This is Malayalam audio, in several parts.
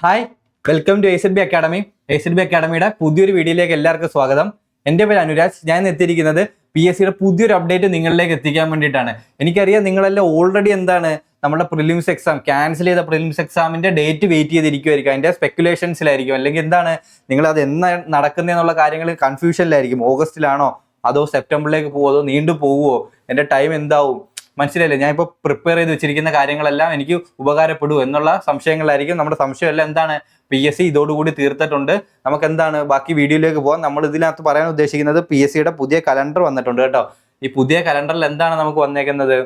Hi, welcome to AZB academy. AZB അക്കാഡമിയുടെ പുതിയൊരു വീഡിയോയിലേക്ക് എല്ലാവർക്കും സ്വാഗതം. എൻ്റെ പേര് അനുരാജ്. ഞാൻ എത്തിയിരിക്കുന്നത് PSCയുടെ പുതിയൊരു അപ്ഡേറ്റ് നിങ്ങളിലേക്ക് എത്തിക്കാൻ വേണ്ടിയിട്ടാണ്. എനിക്കറിയാം നിങ്ങളെല്ലാം ഓൾറെഡി നമ്മുടെ പ്രിലിംസ് എക്സാം ക്യാൻസൽ ചെയ്ത പ്രിലിംസ് എക്സാമിൻ്റെ ഡേറ്റ് വെയിറ്റ് ചെയ്തിരിക്കുമായിരിക്കും. അതിൻ്റെ സ്പെക്കുലേഷൻസിലായിരിക്കും, അല്ലെങ്കിൽ നിങ്ങൾ അത് എന്ന് നടക്കുന്നതെന്നുള്ള കാര്യങ്ങൾ കൺഫ്യൂഷനിലായിരിക്കും. ഓഗസ്റ്റിലാണോ അതോ സെപ്റ്റംബറിലേക്ക് പോകുമോ അതോ നീണ്ടു പോകുമോ, എൻ്റെ ടൈം എന്താവും, മനസ്സിലായില്ലേ? ഞാൻ ഇപ്പോൾ പ്രിപ്പയർ ചെയ്ത് വെച്ചിരിക്കുന്ന കാര്യങ്ങളെല്ലാം എനിക്ക് ഉപകാരപ്പെടും എന്നുള്ള സംശയങ്ങളായിരിക്കും. നമ്മുടെ സംശയമെല്ലാം PSC ഇതോടുകൂടി തീർത്തിട്ടുണ്ട്. നമുക്ക് ബാക്കി വീഡിയോയിലേക്ക് പോകാം. നമ്മൾ ഇതിനകത്ത് പറയാൻ ഉദ്ദേശിക്കുന്നത് PSCയുടെ പുതിയ കലണ്ടർ വന്നിട്ടുണ്ട് കേട്ടോ. ഈ പുതിയ കലണ്ടറിൽ നമുക്ക് വന്നേക്കുന്നത്,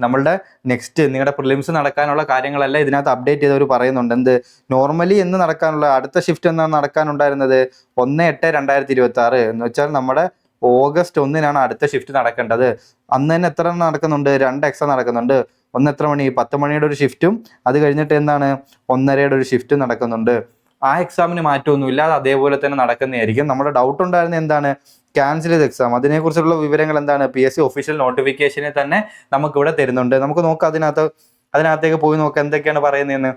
നമ്മളുടെ നെക്സ്റ്റ് നിങ്ങളുടെ പ്രിലിംസ് നടക്കാനുള്ള കാര്യങ്ങളെല്ലാം ഇതിനകത്ത് അപ്ഡേറ്റ് ചെയ്തവർ പറയുന്നുണ്ട്. നോർമലി എന്ന് നടക്കാനുള്ള അടുത്ത ഷിഫ്റ്റ് എന്നാണ് നടക്കാനുണ്ടായിരുന്നത് 1/8/2026 എന്ന് വെച്ചാൽ നമ്മുടെ ഓഗസ്റ്റ് 1 അടുത്ത ഷിഫ്റ്റ് നടക്കേണ്ടത്. അന്ന് തന്നെ എത്ര നടക്കുന്നുണ്ട്? 2 എക്സാം നടക്കുന്നുണ്ട്. ഒന്ന് എത്ര മണി? 10 മണിയുടെ ഒരു ഷിഫ്റ്റും അത് കഴിഞ്ഞിട്ട് 1:30യുടെ ഒരു ഷിഫ്റ്റും നടക്കുന്നുണ്ട്. ആ എക്സാമിന് മാറ്റമൊന്നുമില്ല, അത് അതേപോലെ തന്നെ നടക്കുന്നതായിരിക്കും. നമ്മുടെ ഡൗട്ട് ഉണ്ടായിരുന്ന ക്യാൻസൽ ചെയ്ത എക്സാം, അതിനെക്കുറിച്ചുള്ള വിവരങ്ങൾ PSC ഒഫീഷ്യൽ നോട്ടിഫിക്കേഷനിൽ തന്നെ നമുക്കിവിടെ തരുന്നുണ്ട്. നമുക്ക് നോക്കാം, അതിനകത്തേക്ക് പോയി നോക്കാം എന്തൊക്കെയാണ് പറയുന്നതെന്ന്.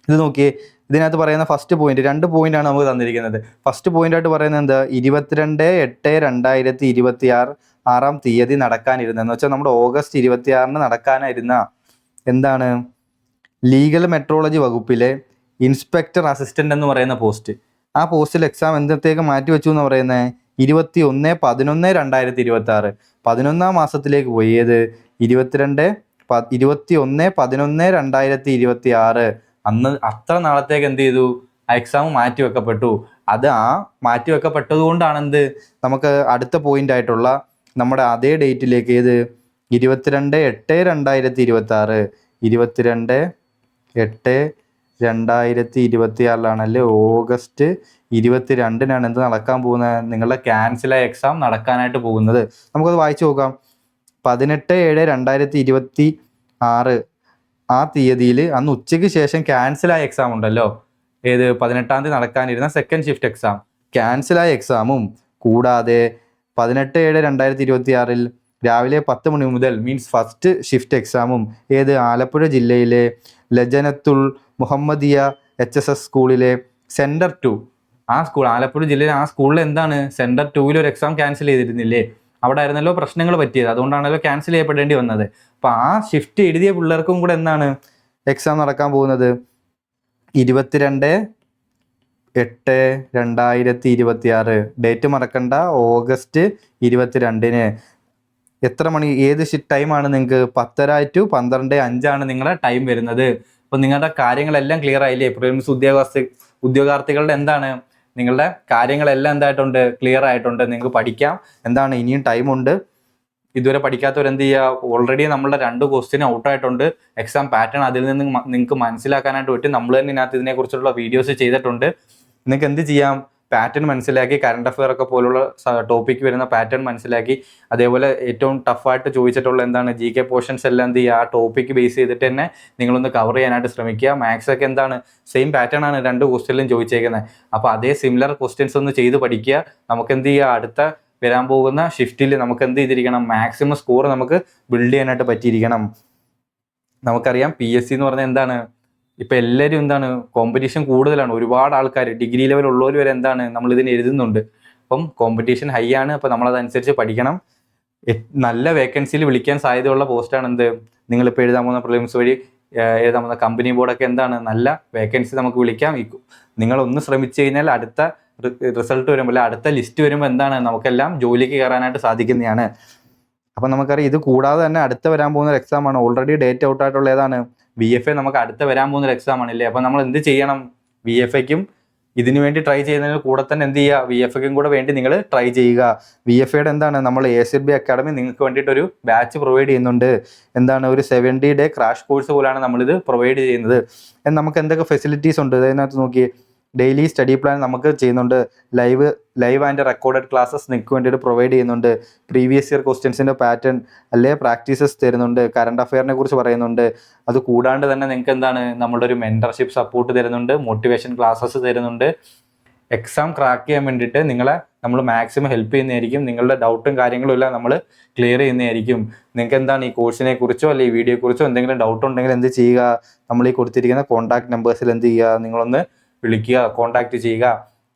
ഇത് നോക്കിയേ, ഇതിനകത്ത് പറയുന്ന ഫസ്റ്റ് പോയിന്റ്, 2 പോയിന്റാണ് നമുക്ക് തന്നിരിക്കുന്നത്. ഫസ്റ്റ് പോയിന്റായിട്ട് പറയുന്നത് 22/8/2026 നടക്കാനിരുന്നെന്ന് വെച്ചാൽ നമ്മുടെ ഓഗസ്റ്റ് 26 നടക്കാനിരുന്ന ലീഗൽ മെട്രോളജി വകുപ്പിലെ ഇൻസ്പെക്ടർ അസിസ്റ്റന്റ് എന്ന് പറയുന്ന പോസ്റ്റ്. ആ പോസ്റ്റിൽ എക്സാം എന്നത്തേക്ക് മാറ്റി വെച്ചു എന്ന് പറയുന്നത് 21/11/2026 11-ാം മാസത്തിലേക്ക് പോയി. ഏത് 21/11/2026 അന്ന് അത്ര നാളത്തേക്ക് ആ എക്സാം മാറ്റി വെക്കപ്പെട്ടു. അത് ആ മാറ്റി വെക്കപ്പെട്ടത് കൊണ്ടാണ് നമുക്ക് അടുത്ത പോയിന്റ് ആയിട്ടുള്ള നമ്മുടെ അതേ ഡേറ്റിലേക്ക്, ഏത് 22/8/2026 22/8/2026 ഓഗസ്റ്റ് 22 നടക്കാൻ പോകുന്നത്? നിങ്ങളുടെ ക്യാൻസലായ എക്സാം നടക്കാനായിട്ട് പോകുന്നത്. നമുക്കത് വായിച്ചു നോക്കാം. 18/7/2026 ആ തീയതിയിൽ അന്ന് ഉച്ചയ്ക്ക് ശേഷം ക്യാൻസലായ എക്സാം ഉണ്ടല്ലോ, ഏത് 18-ാം തീയതി നടക്കാനിരുന്ന സെക്കൻഡ് ഷിഫ്റ്റ് എക്സാം, ക്യാൻസലായ എക്സാമും കൂടാതെ 18/7/2026 രാവിലെ 10 മണി മുതൽ മീൻസ് ഫസ്റ്റ് ഷിഫ്റ്റ് എക്സാമും, ഏത് ആലപ്പുഴ ജില്ലയിലെ ലജനത്തുൽ മുഹമ്മദിയ HSS സ്കൂളിലെ സെൻറ്റർ 2, ആ സ്കൂൾ ആലപ്പുഴ ജില്ലയിലെ ആ സ്കൂളിൽ സെൻറ്റർ 2 ഒരു എക്സാം ക്യാൻസൽ ചെയ്തിരുന്നില്ലേ? അവിടെ ആയിരുന്നല്ലോ പ്രശ്നങ്ങൾ പറ്റിയത്, അതുകൊണ്ടാണല്ലോ ക്യാൻസൽ ചെയ്യപ്പെടേണ്ടി വന്നത്. അപ്പം ആ ഷിഫ്റ്റ് എഴുതിയ പിള്ളേർക്കും കൂടെ എക്സാം നടക്കാൻ പോകുന്നത് 22/8/2026. ഡേറ്റ് മറക്കണ്ട, ഓഗസ്റ്റ് 22. എത്ര മണി, ഏത് ടൈമാണ് നിങ്ങൾക്ക്? 10:30 to 12:05 നിങ്ങളുടെ ടൈം വരുന്നത്. അപ്പം നിങ്ങളുടെ കാര്യങ്ങളെല്ലാം ക്ലിയർ ആയില്ലേ? പ്രിലിംസ് ഉദ്യോഗാർത്ഥികളുടെ നിങ്ങളുടെ കാര്യങ്ങളെല്ലാം എന്തായിട്ടുണ്ട്? ക്ലിയർ ആയിട്ടുണ്ട്. നിങ്ങൾക്ക് പഠിക്കാം. ഇനിയും ടൈമുണ്ട്. ഇതുവരെ പഠിക്കാത്തവർ ഓൾറെഡി നമ്മളുടെ 2 ക്വസ്റ്റ്യൻ ഔട്ടായിട്ടുണ്ട്. എക്സാം പാറ്റേൺ അതിൽ നിന്ന് നിങ്ങൾക്ക് മനസ്സിലാക്കാനായിട്ട് പറ്റും. നമ്മൾ തന്നെ ഇതിനകത്ത് ഇതിനെക്കുറിച്ചുള്ള വീഡിയോസ് ചെയ്തിട്ടുണ്ട്. നിങ്ങൾക്ക് എന്ത് ചെയ്യാം? പാറ്റേൺ മനസ്സിലാക്കി, കറണ്ട് അഫെയർ ഒക്കെ പോലുള്ള ടോപ്പിക്ക് വരുന്ന പാറ്റേൺ മനസ്സിലാക്കി, അതേപോലെ ഏറ്റവും ടഫായിട്ട് ചോദിച്ചിട്ടുള്ള GK പോർഷൻസ് എല്ലാം ആ ടോപ്പിക്ക് ബേസ് ചെയ്തിട്ട് തന്നെ നിങ്ങളൊന്ന് കവർ ചെയ്യാനായിട്ട് ശ്രമിക്കുക. മാത്സ് ഒക്കെ സെയിം പാറ്റേൺ ആണ് 2 ക്വസ്റ്റ്യനിലും ചോദിച്ചേക്കുന്നത്. അപ്പോൾ അതേ സിമിലർ ക്വസ്റ്റ്യൻസ് ഒന്ന് ചെയ്ത് പഠിക്കുക. നമുക്ക് അടുത്ത വരാൻ പോകുന്ന ഷിഫ്റ്റിൽ നമുക്ക് ചെയ്തിരിക്കണം? മാക്സിമം സ്കോർ നമുക്ക് ബിൽഡ് ചെയ്യാനായിട്ട് പറ്റിയിരിക്കണം. നമുക്കറിയാം PSC എന്ന് പറഞ്ഞാൽ ഇപ്പം എല്ലാവരും കോമ്പറ്റീഷൻ കൂടുതലാണ്. ഒരുപാട് ആൾക്കാർ ഡിഗ്രി ലെവൽ ഉള്ളവർ വരെ നമ്മൾ ഇതിന് എഴുതുന്നുണ്ട്. അപ്പം കോമ്പറ്റീഷൻ ഹൈ ആണ്. അപ്പം നമ്മളതനുസരിച്ച് പഠിക്കണം. നല്ല വേക്കൻസിയിൽ വിളിക്കാൻ സാധ്യതയുള്ള പോസ്റ്റാണ് നിങ്ങളിപ്പോൾ എഴുതാൻ പോകുന്ന പ്രിലിംസ് വഴി എഴുതാൻ പോകുന്ന കമ്പനി ബോർഡൊക്കെ നല്ല വേക്കൻസി നമുക്ക് വിളിക്കാം. നിങ്ങളൊന്ന് ശ്രമിച്ചു കഴിഞ്ഞാൽ അടുത്ത റിസൾട്ട് വരുമ്പോൾ, അടുത്ത ലിസ്റ്റ് വരുമ്പോൾ നമുക്കെല്ലാം ജോലിക്ക് കയറാനായിട്ട് സാധിക്കുന്നതാണ്. അപ്പം നമുക്കറിയാം, ഇത് കൂടാതെ തന്നെ അടുത്ത വരാൻ പോകുന്ന ഒരു എക്സാമാണ്. ഓൾറെഡി ഡേറ്റ് ഔട്ട് ആയിട്ടുള്ള VFA നമുക്ക് അടുത്ത വരാൻ പോകുന്ന ഒരു എക്സാം ആണില്ലേ? അപ്പം നമ്മൾ എന്ത് ചെയ്യണം? VFAക്കും ഇതിനു വേണ്ടി ട്രൈ ചെയ്യുന്നതിന് കൂടെ തന്നെ VFAക്കും കൂടെ വേണ്ടി നിങ്ങൾ ട്രൈ ചെയ്യുക. VFAയുടെ നമ്മൾ AZB അക്കാഡമി നിങ്ങൾക്ക് വേണ്ടിയിട്ടൊരു ബാച്ച് പ്രൊവൈഡ് ചെയ്യുന്നുണ്ട്. ഒരു 70-day ക്രാഷ് കോഴ്സ് പോലെയാണ് നമ്മളിത് പ്രൊവൈഡ് ചെയ്യുന്നത്. നമുക്ക് എന്തൊക്കെ ഫെസിലിറ്റീസ് ഉണ്ട് അതിനകത്ത് നോക്കി. ഡെയിലി സ്റ്റഡി പ്ലാൻ നമുക്ക് ചെയ്യുന്നുണ്ട്. ലൈവ് ആൻഡ് റെക്കോർഡഡ് ക്ലാസ്സസ് നിങ്ങൾക്ക് വേണ്ടിയിട്ട് പ്രൊവൈഡ് ചെയ്യുന്നുണ്ട്. പ്രീവിയസ് ഇയർ ക്വസ്റ്റ്യൻസിൻ്റെ പാറ്റേൺ പ്രാക്ടീസസ് തരുന്നുണ്ട്. കറണ്ട് അഫെയറിനെ കുറിച്ച് പറയുന്നുണ്ട്. അത് കൂടാണ്ട് തന്നെ നിങ്ങൾക്ക് നമ്മളുടെ ഒരു മെൻറ്റർഷിപ്പ് സപ്പോർട്ട് തരുന്നുണ്ട്. മോട്ടിവേഷൻ ക്ലാസ്സസ് തരുന്നുണ്ട്. എക്സാം ക്രാക്ക് ചെയ്യാൻ വേണ്ടിയിട്ട് നിങ്ങളെ നമ്മൾ മാക്സിമം ഹെൽപ്പ് ചെയ്യുന്നതായിരിക്കും. നിങ്ങളുടെ ഡൗട്ടും കാര്യങ്ങളും എല്ലാം നമ്മൾ ക്ലിയർ ചെയ്യുന്നതായിരിക്കും. നിങ്ങൾക്ക് എന്താണ് ഈ കോഴ്സിനെ കുറിച്ചോ അല്ലെങ്കിൽ ഈ വീഡിയോയെക്കുറിച്ചോ എന്തെങ്കിലും ഡൗട്ട് ഉണ്ടെങ്കിൽ എന്ത് ചെയ്യുക, നമ്മൾ ഈ കൊടുത്തിരിക്കുന്ന കോൺടാക്ട് നമ്പേഴ്സിൽ എന്ത് ചെയ്യുക, നിങ്ങളൊന്ന് വിളിക്കുക, കോൺടാക്ട് ചെയ്യുക.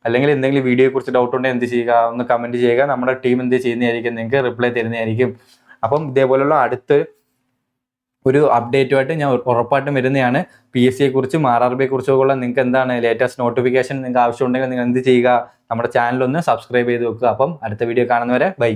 അല്ലെങ്കിൽ എന്തെങ്കിലും വീഡിയോയെക്കുറിച്ച് ഡൗട്ട് ഉണ്ടെങ്കിൽ എന്ത് ചെയ്യുക, ഒന്ന് കമൻറ്റ് ചെയ്യുക. നമ്മുടെ ടീം എന്ത് ചെയ്യുന്നതായിരിക്കും, നിങ്ങൾക്ക് റിപ്ലൈ തരുന്നതായിരിക്കും. അപ്പം ഇതേപോലുള്ള അടുത്ത് ഒരു അപ്ഡേറ്റുമായിട്ട് ഞാൻ ഉറപ്പായിട്ടും വരുന്നതാണ്. PSCയെ കുറിച്ചും RRBയെ കുറിച്ചൊക്കെ ഉള്ള നിങ്ങൾക്ക് എന്താണ് ലേറ്റസ്റ്റ് നോട്ടിഫിക്കേഷൻ നിങ്ങൾക്ക് ആവശ്യമുണ്ടെങ്കിൽ നിങ്ങൾ എന്ത് ചെയ്യുക, നമ്മുടെ ചാനലൊന്ന് സബ്സ്ക്രൈബ് ചെയ്ത് വെക്കുക. അപ്പം അടുത്ത വീഡിയോ കാണുന്നവരെ ബൈ.